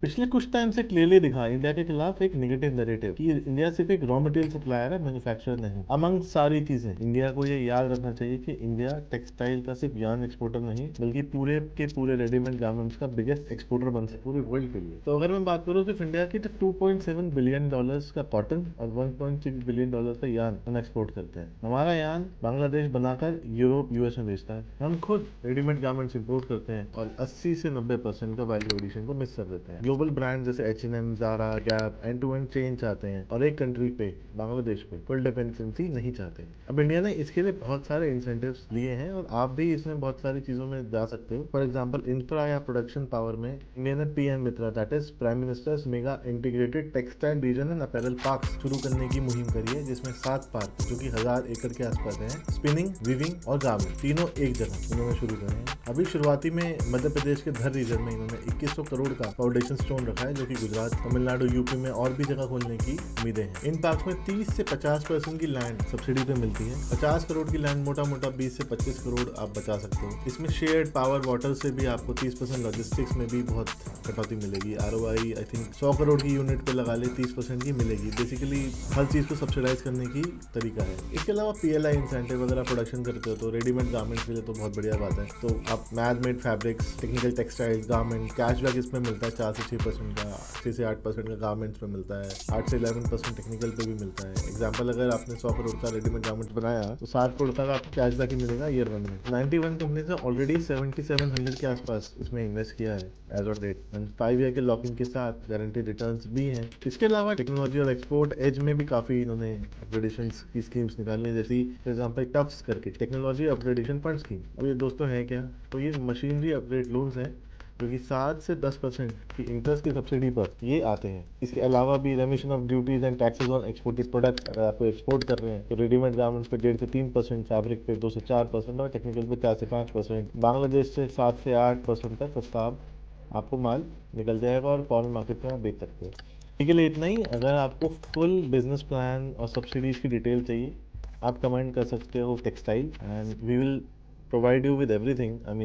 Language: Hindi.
पिछले कुछ टाइम से क्लियरली दिखा इंडिया के खिलाफ एक नेगेटिव नैरेटिव कि इंडिया सिर्फ एक रॉ मटेरियल सप्लायर है, मैन्युफैक्चरर नहीं। अमंग सारी चीजें इंडिया को ये याद रखना चाहिए कि इंडिया टेक्सटाइल का सिर्फ यार्न एक्सपोर्टर नहीं बल्कि पूरे के पूरे रेडीमेड गारमेंट्स का बिगेस्ट एक्सपोर्टर बन सकता है पूरे वर्ल्ड के लिए। तो अगर मैं बात करूँ सिर्फ इंडिया की, तो $2.7 बिलियन का कॉटन और $1.6 बिलियन का यार्न हम एक्सपोर्ट करते हैं। हमारा यार्न बांग्लादेश बनाकर यूरोप यूएस में बेचता है। हम खुद रेडीमेड गारमेंट्स इंपोर्ट करते हैं और 80 से 90% का वैल्यू एडिशन को मिस कर देते हैं। ग्लोबल ब्रांड जैसे H&M, Zara, Gap end to end change चाहते हैं और एक कंट्री पे, बांग्लादेश पे फुल डिपेंडेंसी नहीं चाहते। अब इंडिया ने इसके लिए बहुत सारे इंसेंटिव्स दिए हैं और आप भी इसमें बहुत सारी चीज़ों में जा सकते हो। फॉर एग्जाम्पल इंफ्रा या प्रोडक्शन पावर में इंडिया ने PM Mitra, that is prime ministers mega integrated textile reason and apparel park शुरू करने की मुहिम करी है, जिसमें 7 पार्क जो कि 1000 एकड़ के आसपास हैं, स्पिनिंग, वीविंग और गार्मेंट तीनों एक जगह इन्होंने शुरू करे हैं। अभी शुरुआती में मध्य प्रदेश के धर रीजन में इन्होंने 2100 करोड़ का फाउंडेशन स्टोन रखा है, जो कि गुजरात, तमिलनाडु, यूपी में और भी जगह खोलने की उम्मीदें हैं। इन पार्क में 30 से 50% की लैंड सब्सिडी पे मिलती है। 50 करोड़ की लैंड मोटा मोटा 20 से 25 करोड़ आप बचा सकते हो। इसमें शेयर्ड पावर वाटर से भी आपको 30%, लॉजिस्टिक्स में भी बहुत कटौती मिलेगी। ROI आई थिंक 100 करोड़ की यूनिट पे लगा ले 30% की मिलेगी। बेसिकली हर चीज़ को सब्सिडाइज करने की तरीका है। इसके अलावा PLI इंसेंटिव अगर आप प्रोडक्शन करते हो तो रेडीमेड गारमेंट्स के लिए तो बहुत बढ़िया बात है। तो आप mad made fabrics, technical textiles, garment, cashback इसमें मिलता है 4 से 6% का, 6 से 8% का गारमेंट्स में मिलता है, 8 से 11% टेक्निकल पे भी मिलता है। एग्जाम्पल, अगर आपने 100 करोड़ का रेडीमेड गारमेंट बनाया तो 7 करोड़ का आपको कैशबैक ही मिलेगा ईयर 1 में। 91 कंपनी ने ऑलरेडी 7700 के आसपास इसमें इन्वेस्ट किया है as on date, and 5 year के लॉकिंग के साथ गारंटी रिटर्न्स भी हैं। इसके अलावा टेक्नोलॉजी और एक्सपोर्ट एज में भी काफ़ी इन्होंने अपग्रेडेशन की स्कीम्स निकालनी, जैसी फॉर एग्जाम्पल टफ्स करके टेक्नोलॉजी अपग्रेडेशन फंड्स स्कीम। अब ये दोस्तों है क्या? तो ये मशीनरी अपग्रेड लोन्स हैं जो कि 7 से 10% की इंटरेस्ट की सब्सिडी पर ये आते हैं। इसके अलावा भी रेमिशन of duties and taxes on exported product, अगर आपको एक्सपोर्ट कर रहे हैं तो रेडीमेड गारमेंट्स पे 1.5 से 3%, फैब्रिक पे 2 से 4% और टेक्निकल पे 4 से 5%। बांग्लादेश से 7 से 8% तक सस्ता आपको माल निकल जाएगा और फॉरेन मार्केट में आप बेच सकते हो। ठीक है, इतना ही। अगर आपको फुल बिजनेस प्लान और सब्सिडीज की डिटेल चाहिए, आप कमेंट कर सकते हो textile, and we will provide you with everything. I mean